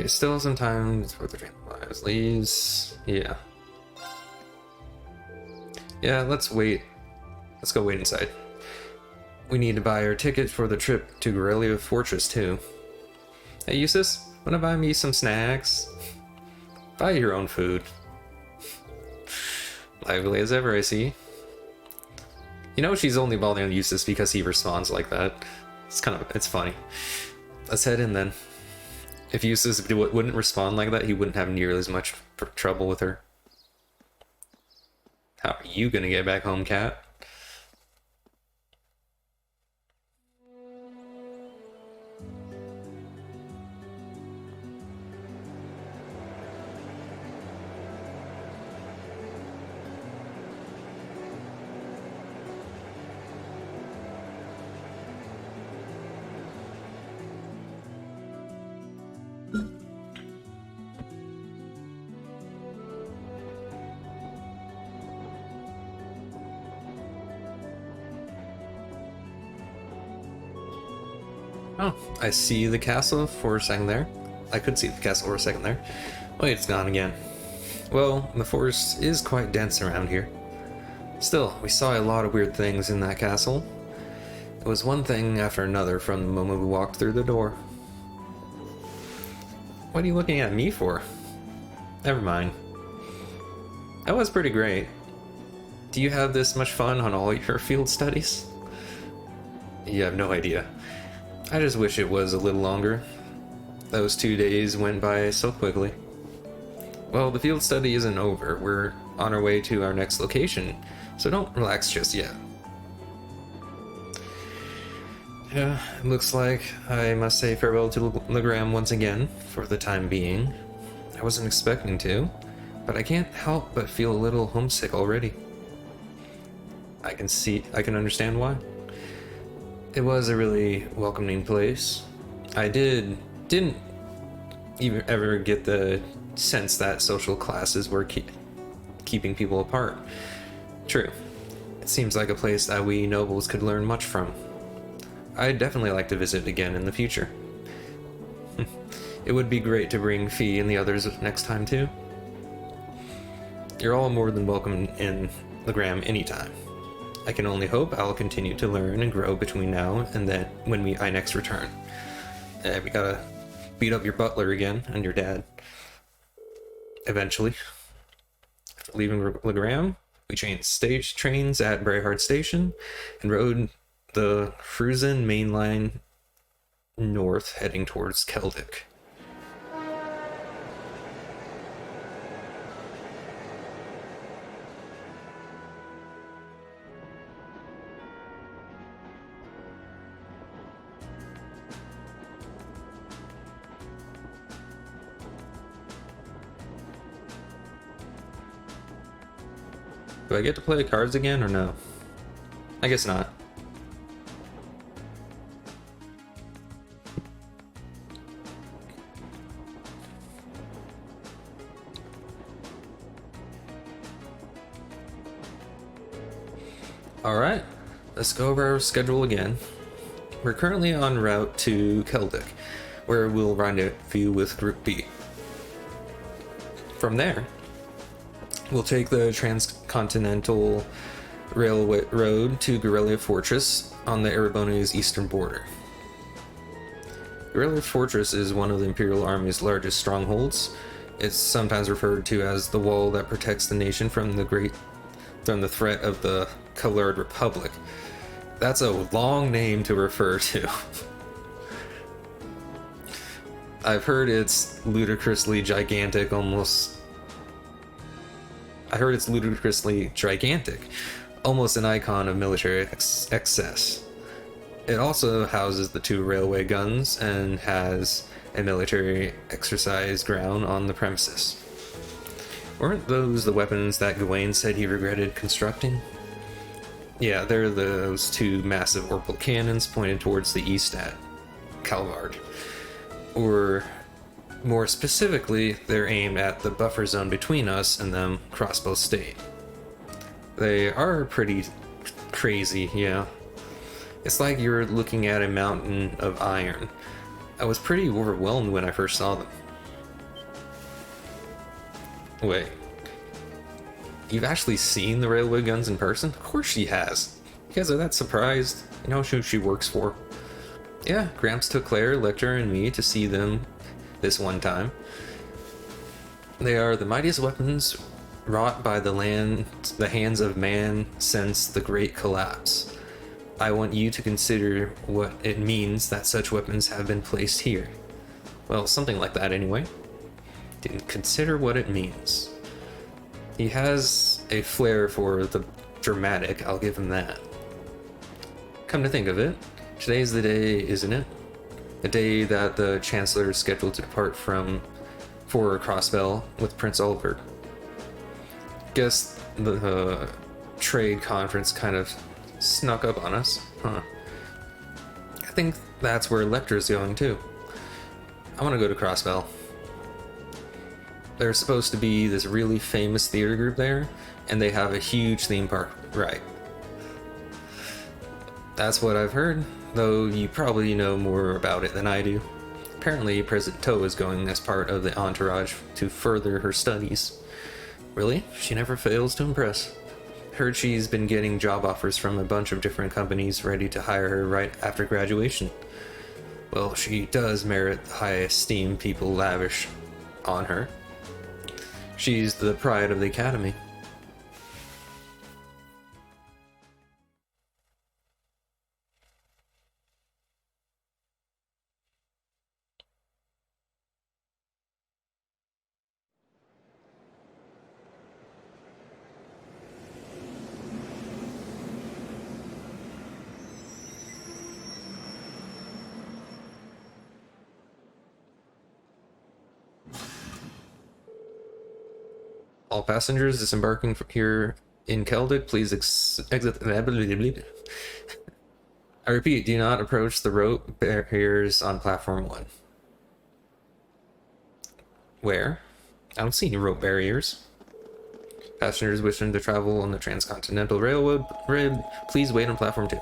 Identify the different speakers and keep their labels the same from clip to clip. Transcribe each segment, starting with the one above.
Speaker 1: Okay, still some time for the train lives. Leaves. Yeah. Yeah, let's wait. Let's go wait inside. We need to buy our ticket for the trip to Garrelia Fortress, too. Hey, Eustace, wanna buy me some snacks? Buy your own food. Lively as ever, I see. You know she's only bothering Eustace because he responds like that. It's funny. Let's head in then. If Eustace wouldn't respond like that, he wouldn't have nearly as much trouble with her. How are you gonna get back home, Cat? Oh, I see the castle for a second there. I could see the castle for a second there. Wait, it's gone again. Well, the forest is quite dense around here. Still, we saw a lot of weird things in that castle. It was one thing after another from the moment we walked through the door. What are you looking at me for? Never mind. That was pretty great. Do you have this much fun on all your field studies? You have no idea. I just wish it was a little longer. Those 2 days went by so quickly. Well, the field study isn't over. We're on our way to our next location, so don't relax just yet. Yeah, it looks like I must say farewell to Legram once again, for the time being. I wasn't expecting to, but I can't help but feel a little homesick already. I can understand why. It was a really welcoming place. I didn't even ever get the sense that social classes were keeping people apart. True. It seems like a place that we nobles could learn much from. I'd definitely like to visit again in the future. It would be great to bring Fee and the others next time too. You're all more than welcome in Legram anytime. I can only hope I'll continue to learn and grow between now and then when I next return. We gotta beat up your butler again and your dad. Eventually. After leaving Legram, we changed trains at Brayhard Station and rode the Fruzen main line north, heading towards Keldic. Do I get to play cards again or no? I guess not. Alright, let's go over our schedule again. We're currently en route to Keldic, where we'll rendezvous with Group B. From there, we'll take the transcontinental railway road to Garrelia Fortress on the Ereboni's eastern border. Garrelia Fortress is one of the Imperial Army's largest strongholds. It's sometimes referred to as the wall that protects the nation from the threat of the Colored Republic. That's a long name to refer to. I've heard it's ludicrously gigantic, almost an icon of military excess. It also houses the 2 railway guns and has a military exercise ground on the premises. Weren't those the weapons that Gawain said he regretted constructing? Yeah, they're those 2 massive orbital cannons pointed towards the east at Calvard. Or more specifically, they're aimed at the buffer zone between us and them, Crossbow State. They are pretty crazy, yeah. It's like you're looking at a mountain of iron. I was pretty overwhelmed when I first saw them. Wait, you've actually seen the railway guns in person? Of course she has. You guys are that surprised. You know who she works for. Yeah, Gramps took Claire, Lecter, and me to see them this one time. They are the mightiest weapons wrought by the hands of man since the Great Collapse. I want you to consider what it means that such weapons have been placed here. Well, something like that anyway. Consider what it means. He has a flair for the dramatic, I'll give him that. Come to think of it, today's the day, isn't it? The day that the Chancellor is scheduled to depart for Crossbell with Prince Oliver. Guess the trade conference kind of snuck up on us, huh? I think that's where Lecter's going too. I want to go to Crossbell. There's supposed to be this really famous theater group there, and they have a huge theme park, right? That's what I've heard, though you probably know more about it than I do. Apparently, President Toa is going as part of the entourage to further her studies. Really? She never fails to impress. Heard she's been getting job offers from a bunch of different companies ready to hire her right after graduation. Well, she does merit the high esteem people lavish on her. She's the pride of the academy. All passengers disembarking from here in Keldic, please exit. I repeat, do not approach the rope barriers on platform 1. Where? I don't see any rope barriers. Passengers wishing to travel on the Transcontinental Railroad, please wait on platform 2.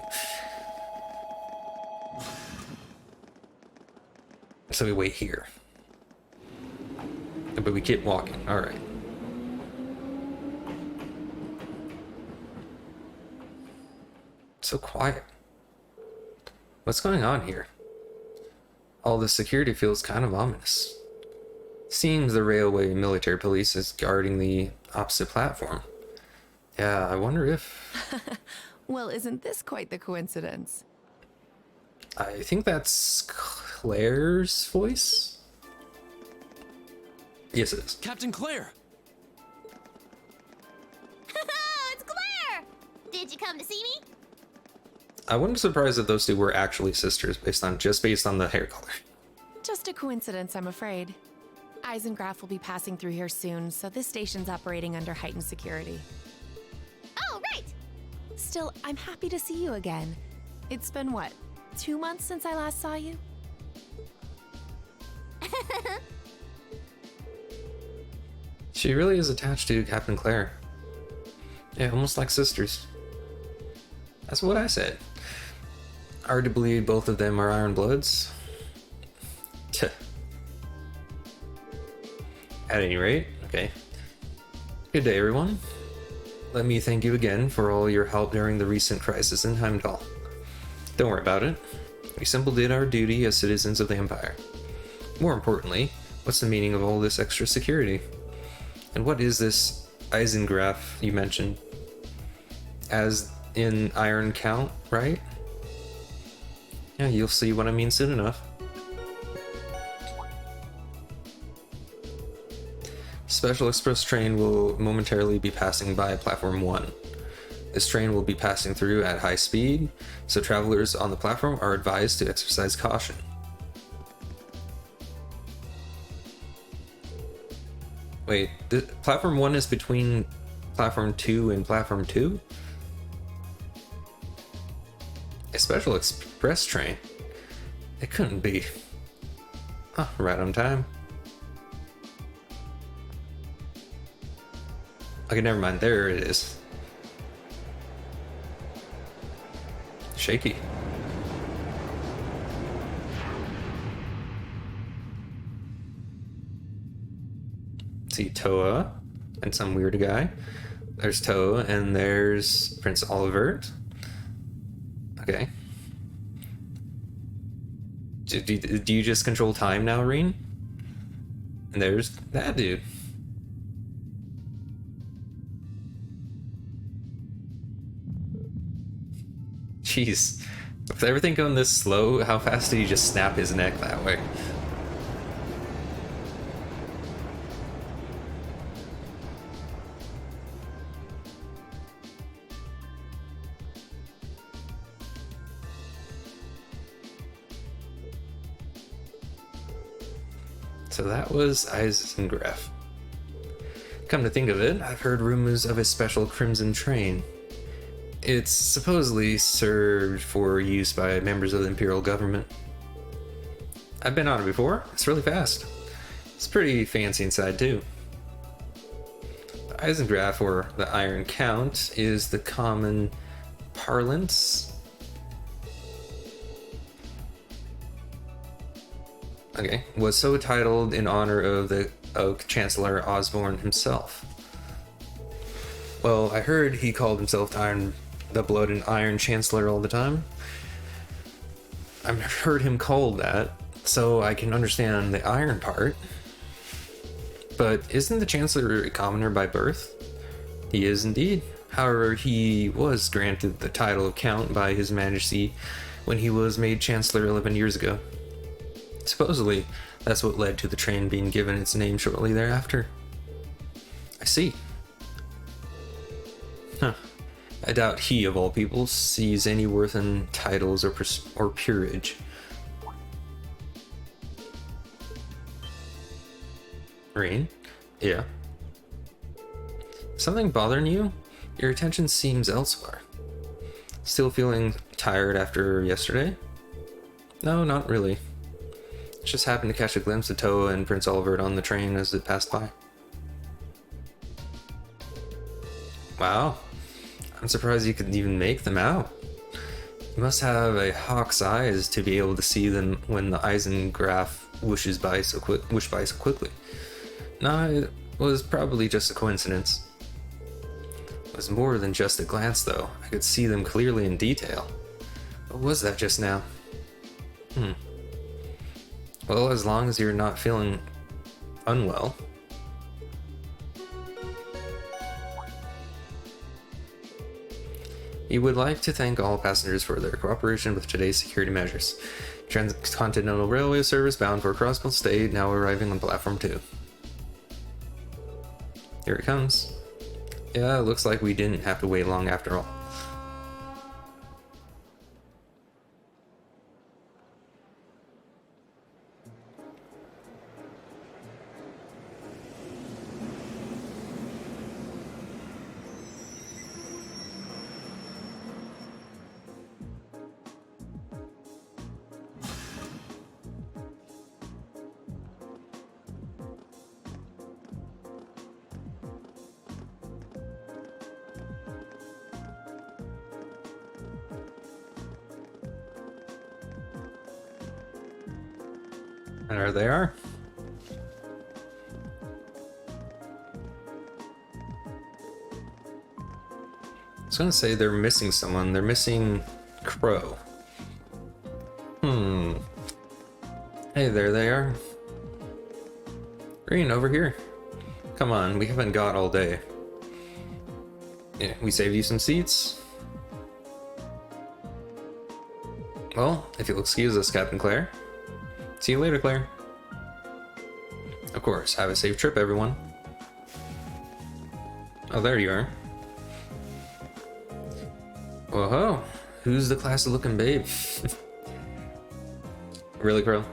Speaker 1: So we wait here. But we keep walking, alright. So quiet. What's going on here? All the security feels kind of ominous. Seems the railway military police is guarding the opposite platform. Yeah, I wonder if...
Speaker 2: Well, isn't this quite the coincidence?
Speaker 1: I think that's Claire's voice? Yes, it is.
Speaker 3: Captain Claire!
Speaker 4: It's Claire! Did you come to see me?
Speaker 1: I wouldn't be surprised if those two were actually sisters based on the hair color.
Speaker 2: Just a coincidence, I'm afraid. Eisengraf will be passing through here soon, so this station's operating under heightened security.
Speaker 4: Oh, right!
Speaker 2: Still, I'm happy to see you again. It's been, what, 2 months since I last saw you?
Speaker 1: She really is attached to Captain Claire. Yeah, almost like sisters. That's what I said. Hard to believe both of them are Iron Bloods. At any rate, okay. Good day, everyone. Let me thank you again for all your help during the recent crisis in Heimdall. Don't worry about it. We simply did our duty as citizens of the Empire. More importantly, what's the meaning of all this extra security? And what is this Eisengraf you mentioned? As in Iron Count, right? Yeah, you'll see what I mean soon enough. Special Express train will momentarily be passing by platform 1. This train will be passing through at high speed, so travelers on the platform are advised to exercise caution. Wait, platform 1 is between platform 2 and platform 2? A special express train? It couldn't be. Oh, right on time. Okay, never mind. There it is. Shaky. See Toa, and some weird guy. There's Toa, and there's Prince Olivert. Okay. Do you just control time now, Reen? And there's that dude. Jeez. With everything going this slow, how fast did he just snap his neck that way? So that was Eisengraf. Come to think of it, I've heard rumors of a special Crimson train. It's supposedly served for use by members of the Imperial government. I've been on it before. It's really fast. It's pretty fancy inside too. The Eisengraf, or the Iron Count, is the common parlance. Okay, was so titled in honor of the Chancellor Osborne himself. Well, I heard he called himself the Blood and Iron Chancellor all the time. I've heard him called that, so I can understand the iron part. But isn't the Chancellor a commoner by birth? He is indeed. However, he was granted the title of Count by His Majesty when he was made Chancellor 11 years ago. Supposedly, that's what led to the train being given its name shortly thereafter. I see. Huh. I doubt he, of all people, sees any worth in titles or peerage. Rain? Yeah. Something bothering you? Your attention seems elsewhere. Still feeling tired after yesterday? No, not really. Just happened to catch a glimpse of Toa and Prince Olivert on the train as it passed by. Wow. I'm surprised you could even make them out. You must have a hawk's eyes to be able to see them when the Eisengraf wished by so quickly. No, it was probably just a coincidence. It was more than just a glance, though. I could see them clearly in detail. What was that just now? Well, as long as you're not feeling unwell. You would like to thank all passengers for their cooperation with today's security measures. Transcontinental Railway service bound for Crossville State now arriving on platform 2. Here it comes. Yeah, it looks like we didn't have to wait long after all. And there they are. I was gonna say they're missing someone. They're missing Crow. Hey, there they are. Green, over here. Come on, we haven't got all day. Yeah, we saved you some seats. Well, if you'll excuse us, Captain Claire. See you later, Claire. Of course, have a safe trip, everyone. Oh, there you are. Whoa-ho! Who's the classy-looking babe? Really, Crow?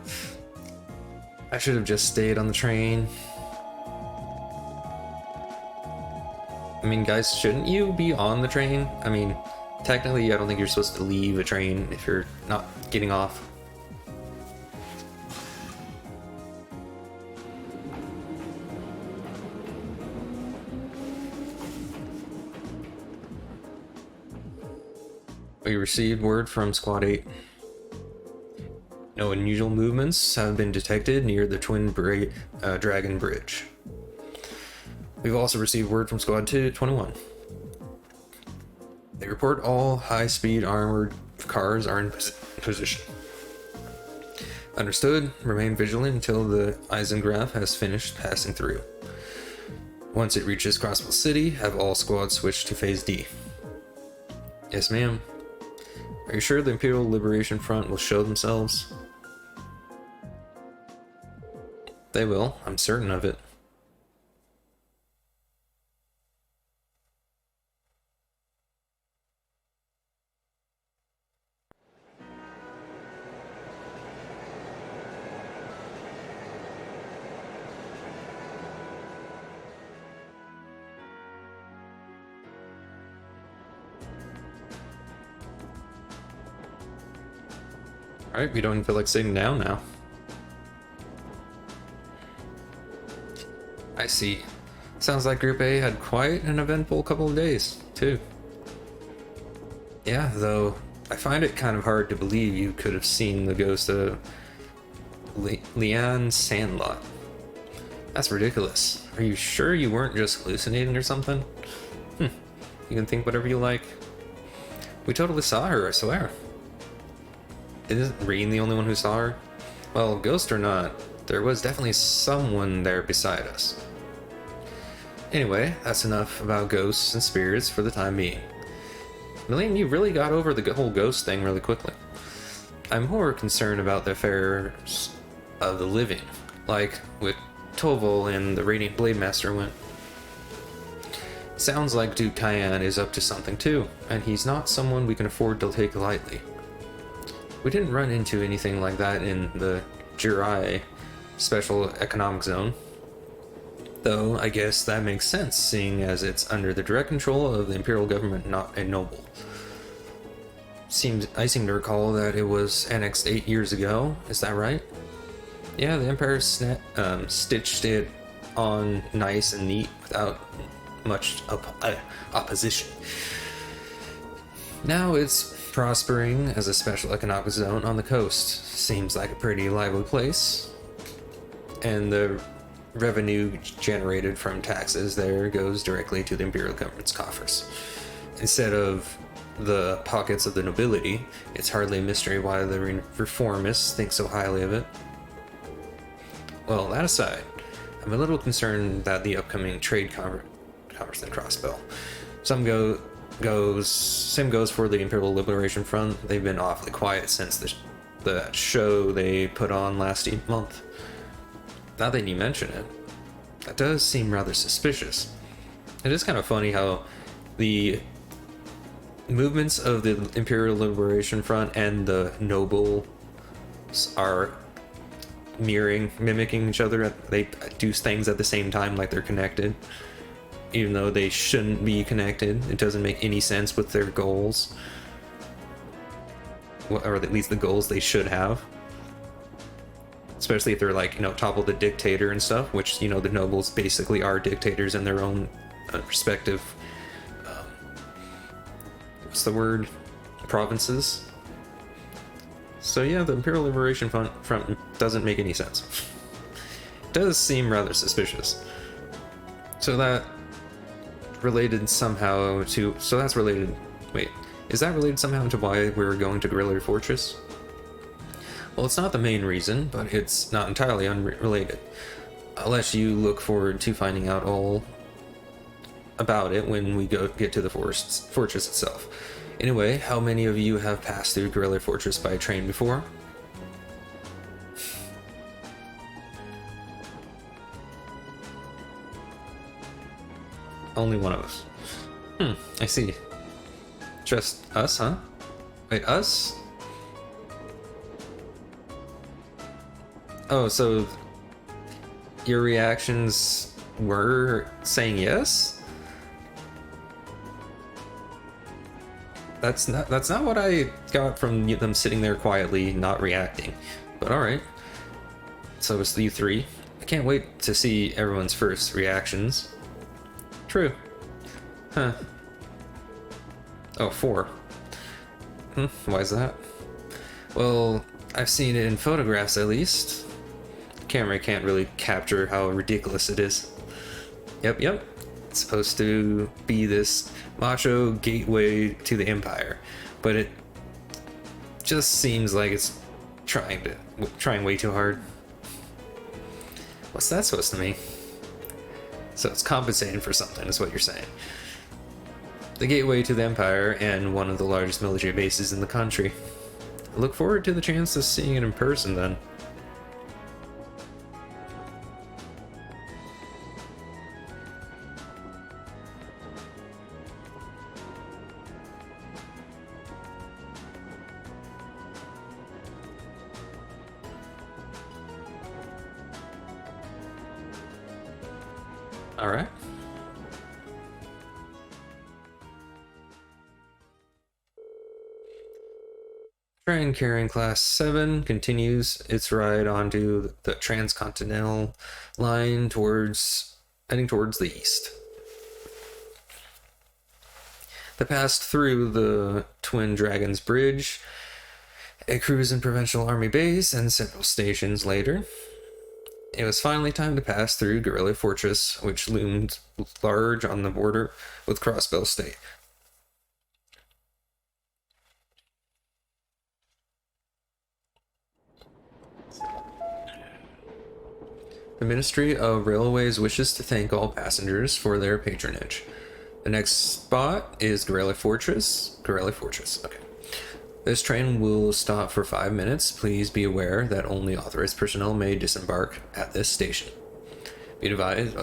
Speaker 1: I should have just stayed on the train. I mean, guys, shouldn't you be on the train? I mean, technically, I don't think you're supposed to leave a train if you're not getting off. We received word from Squad 8. No unusual movements have been detected near the Twin Dragon Bridge. We've also received word from Squad 21. They report all high-speed armored cars are in position. Understood. Remain vigilant until the Eisengraf has finished passing through. Once it reaches Crossville City, have all squads switch to Phase D. Yes, ma'am. Are you sure the Imperial Liberation Front will show themselves? They will. I'm certain of it. Alright, we don't even feel like sitting down now. I see. Sounds like Group A had quite an eventful couple of days, too. Yeah, though, I find it kind of hard to believe you could have seen the ghost of Leanne Sandlot. That's ridiculous. Are you sure you weren't just hallucinating or something? You can think whatever you like. We totally saw her, I swear. Isn't Reen the only one who saw her? Well, ghost or not, there was definitely someone there beside us. Anyway, that's enough about ghosts and spirits for the time being. Milene, you really got over the whole ghost thing really quickly. I'm more concerned about the affairs of the living, like with Tovol and the Radiant Blade Master went. Sounds like Duke Kyan is up to something too, and he's not someone we can afford to take lightly. We didn't run into anything like that in the Jirai Special Economic Zone. Though, I guess that makes sense, seeing as it's under the direct control of the Imperial government, not a noble. I seem to recall that it was annexed 8 years ago, is that right? Yeah, the Empire stitched it on nice and neat without much opposition. Now it's prospering as a special economic zone on the coast. Seems like a pretty lively place. And the revenue generated from taxes there goes directly to the Imperial government's coffers. Instead of the pockets of the nobility, it's hardly a mystery why the reformists think so highly of it. Well, that aside, I'm a little concerned that the upcoming trade conference in Crossbell. Same goes for the Imperial Liberation Front. They've been awfully quiet since the show they put on last month. Now that you mention it, that does seem rather suspicious. It is kind of funny how the movements of the Imperial Liberation Front and the nobles are mimicking each other. They do things at the same time like they're connected, even though they shouldn't be connected. It doesn't make any sense with their goals, or at least the goals they should have. Especially if they're like, topple the dictator and stuff, which, the nobles basically are dictators in their own respective, what's the word? Provinces. So yeah, the Imperial Liberation Front doesn't make any sense. It does seem rather suspicious. So that's related somehow to why we're going to Guerrilla Fortress? Well, it's not the main reason, but it's not entirely unrelated. I'll let you look forward to finding out all about it when we get to the fortress itself. Anyway, how many of you have passed through Guerrilla Fortress by train before? Only one of us. I see. Just us, huh? Wait, us? Oh, so your reactions were saying yes? That's not what I got from them sitting there quietly, not reacting. But alright. So it's you three. I can't wait to see everyone's first reactions. True. Huh. Oh, 4. Why is that? Well, I've seen it in photographs at least. Camera can't really capture how ridiculous it is. Yep. It's supposed to be this macho gateway to the Empire, but it just seems like it's trying way too hard. What's that supposed to mean? So it's compensating for something, is what you're saying. The gateway to the Empire and one of the largest military bases in the country. I look forward to the chance of seeing it in person then. All right. Train carrying Class 7 continues its ride onto the transcontinental line heading towards the east. They passed through the Twin Dragons Bridge, a cruise and provincial army base, and several stations later. It was finally time to pass through Guerrilla Fortress, which loomed large on the border with Crossbell State. The Ministry of Railways wishes to thank all passengers for their patronage. The next spot is Guerrilla Fortress. Guerrilla Fortress, okay. This train will stop for 5 minutes. Please be aware that only authorized personnel may disembark at this station. Be advised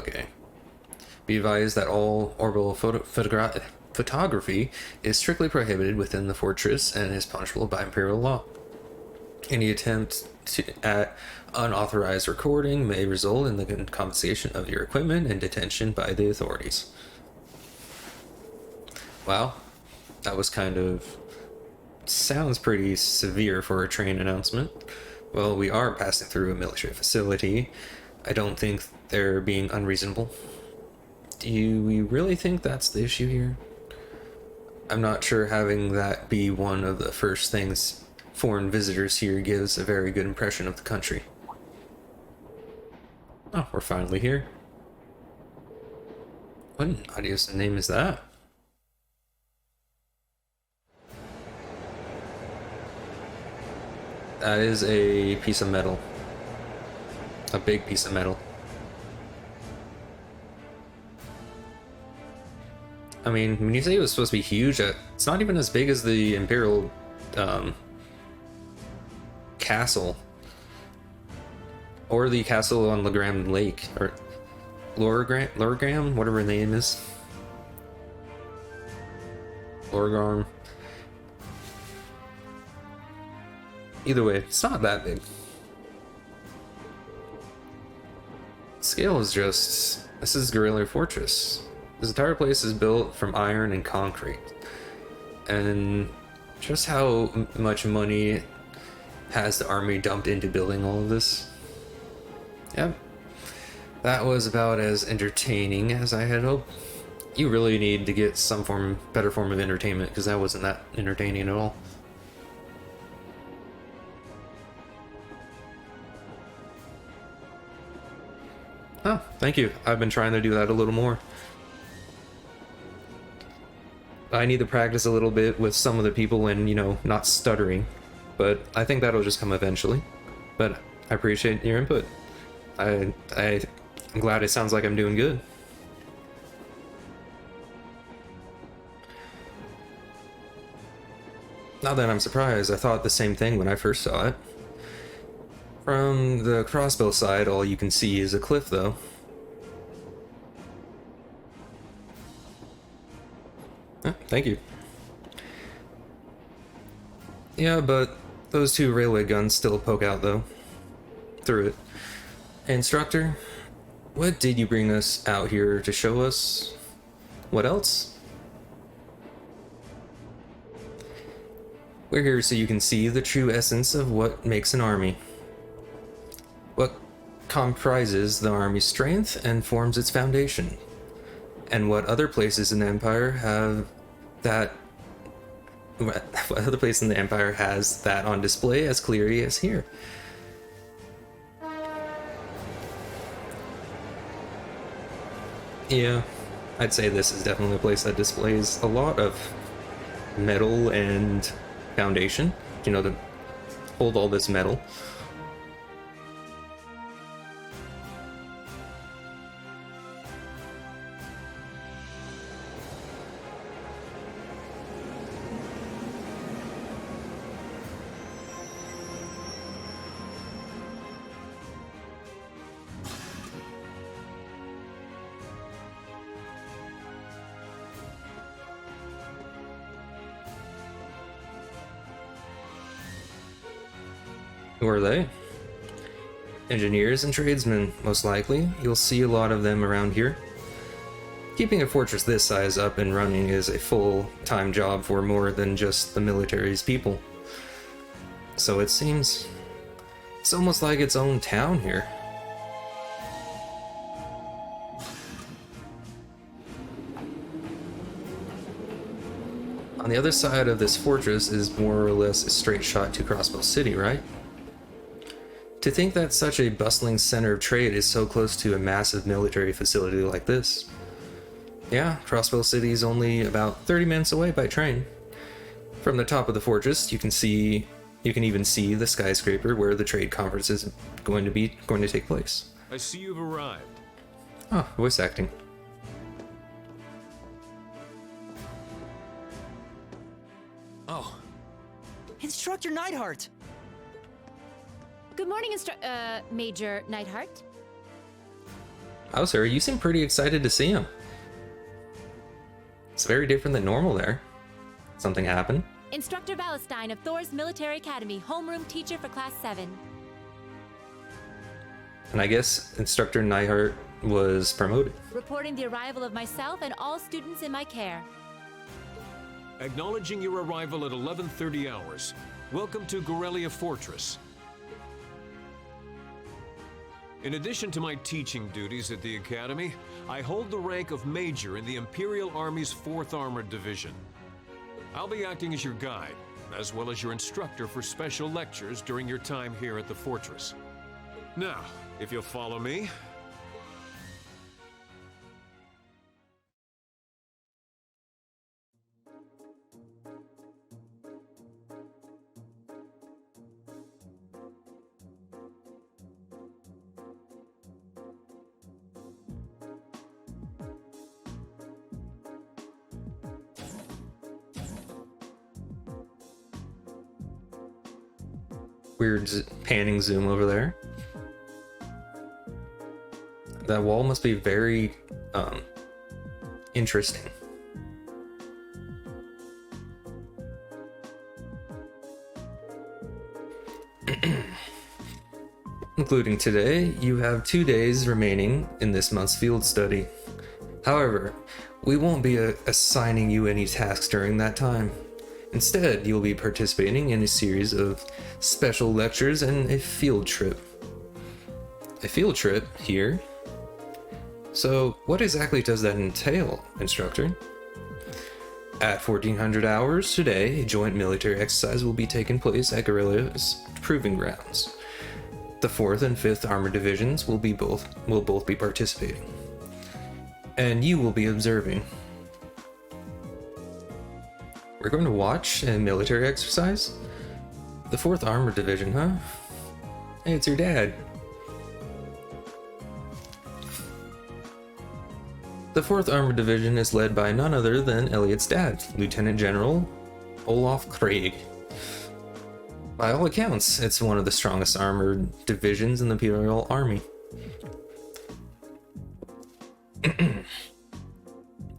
Speaker 1: that all orbital photography is strictly prohibited within the fortress and is punishable by imperial law. Any attempt at unauthorized recording may result in the confiscation of your equipment and detention by the authorities. Wow, that was sounds pretty severe for a train announcement. Well, we are passing through a military facility. I don't think they're being unreasonable. Do we really think that's the issue here? I'm not sure having that be one of the first things foreign visitors here gives a very good impression of the country. Oh, we're finally here. What an odious name is that? That is a piece of metal. A big piece of metal. I mean, when you say it was supposed to be huge, it's not even as big as the Imperial castle. Or the castle on Legram Lake. Or Lorgram, whatever the name is. Lorgram. Either way, it's not that big. Scale is just... This is Guerrilla Fortress. This entire place is built from iron and concrete. And just how much money has the army dumped into building all of this? Yep. That was about as entertaining as I had hoped. You really need to get some better form of entertainment, because that wasn't that entertaining at all. Oh, thank you. I've been trying to do that a little more. I need to practice a little bit with some of the people and, not stuttering. But I think that'll just come eventually. But I appreciate your input. I'm glad it sounds like I'm doing good. Not that I'm surprised. I thought the same thing when I first saw it. From the Crossbell side, all you can see is a cliff, though. Thank you. Yeah, but those two railway guns still poke out, though. Through it. Instructor, what did you bring us out here to show us? What else? We're here so you can see the true essence of what makes an army. What comprises the army's strength and forms its foundation. And what other places in the Empire have that... What other place in the Empire has that on display as clearly as here? Yeah, I'd say this is definitely a place that displays a lot of metal and foundation, you know, to hold all this metal. Who are they? Engineers and tradesmen, most likely. You'll see a lot of them around here. Keeping a fortress this size up and running is a full-time job for more than just the military's people. So it seems it's almost like its own town here. On the other side of this fortress is more or less a straight shot to Crossbow City, right? To think that such a bustling center of trade is so close to a massive military facility like this. Yeah, Crossbow City is only about 30 minutes away by train. From the top of the fortress, you can even see the skyscraper where the trade conference is going to take place.
Speaker 3: I see you've arrived.
Speaker 1: Oh, voice acting.
Speaker 5: Oh. Instructor Neidhart!
Speaker 6: Good morning, Major Neidhart.
Speaker 1: Oh, sir, you seem pretty excited to see him. It's very different than normal there. Something happened?
Speaker 6: Instructor Valestein of Thor's Military Academy, homeroom teacher for Class 7.
Speaker 1: And I guess Instructor Neidhart was promoted.
Speaker 6: Reporting the arrival of myself and all students in my care.
Speaker 3: Acknowledging your arrival at 11:30 hours. Welcome to Gorelia Fortress. In addition to my teaching duties at the Academy, I hold the rank of Major in the Imperial Army's 4th Armored Division. I'll be acting as your guide, as well as your instructor for special lectures during your time here at the fortress. Now, if you'll follow me.
Speaker 1: Weird panning zoom over there. That wall must be very interesting. Including today, you have 2 days remaining in this month's field study. However, we won't be assigning you any tasks during that time. Instead, you'll be participating in a series of special lectures and a field trip. A field trip here? So, what exactly does that entail, instructor? At 1400 hours today, a joint military exercise will be taking place at Gorelia's Proving Grounds. The 4th and 5th Armored Divisions will both be participating. And you will be observing. We're going to watch a military exercise? The 4th Armored Division, huh? Hey, it's your dad. The 4th Armored Division is led by none other than Elliot's dad, Lieutenant General Olaf Krieg. By all accounts, it's one of the strongest armored divisions in the Imperial Army.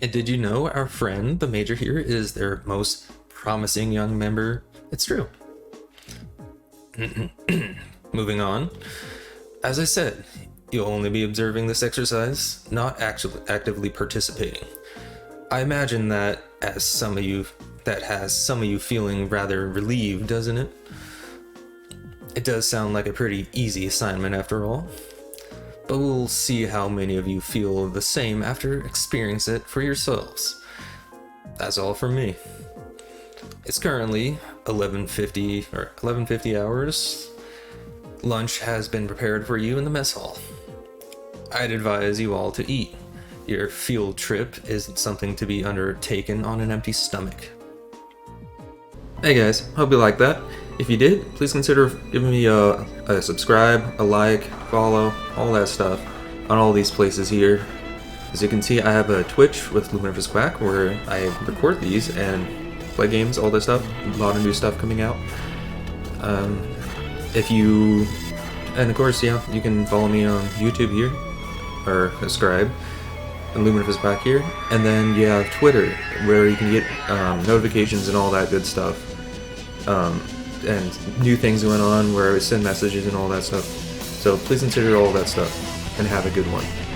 Speaker 1: And did you know our friend, the Major here, is their most promising young member? It's true. Moving on. As I said, you'll only be observing this exercise, not actually actively participating. I imagine that has some of you feeling rather relieved, doesn't it? It does sound like a pretty easy assignment after all. But we'll see how many of you feel the same after experiencing it for yourselves. That's all from me. It's currently 11:50 hours. Lunch has been prepared for you in the mess hall. I'd advise you all to eat. your field trip isn't something to be undertaken on an empty stomach. Hey guys, hope you liked that. If you did, please consider giving me a subscribe, a like, follow, all that stuff on all these places here. As you can see, I have a Twitch with Luminiferous Quack where I record these and play games, all that stuff. A lot of new stuff coming out. And of course, yeah, you can follow me on YouTube here, or subscribe, and Luminiferous Quack here. And then you have Twitter, where you can get notifications and all that good stuff. And new things going on where I send messages and all that stuff. So please consider all that stuff, and have a good one.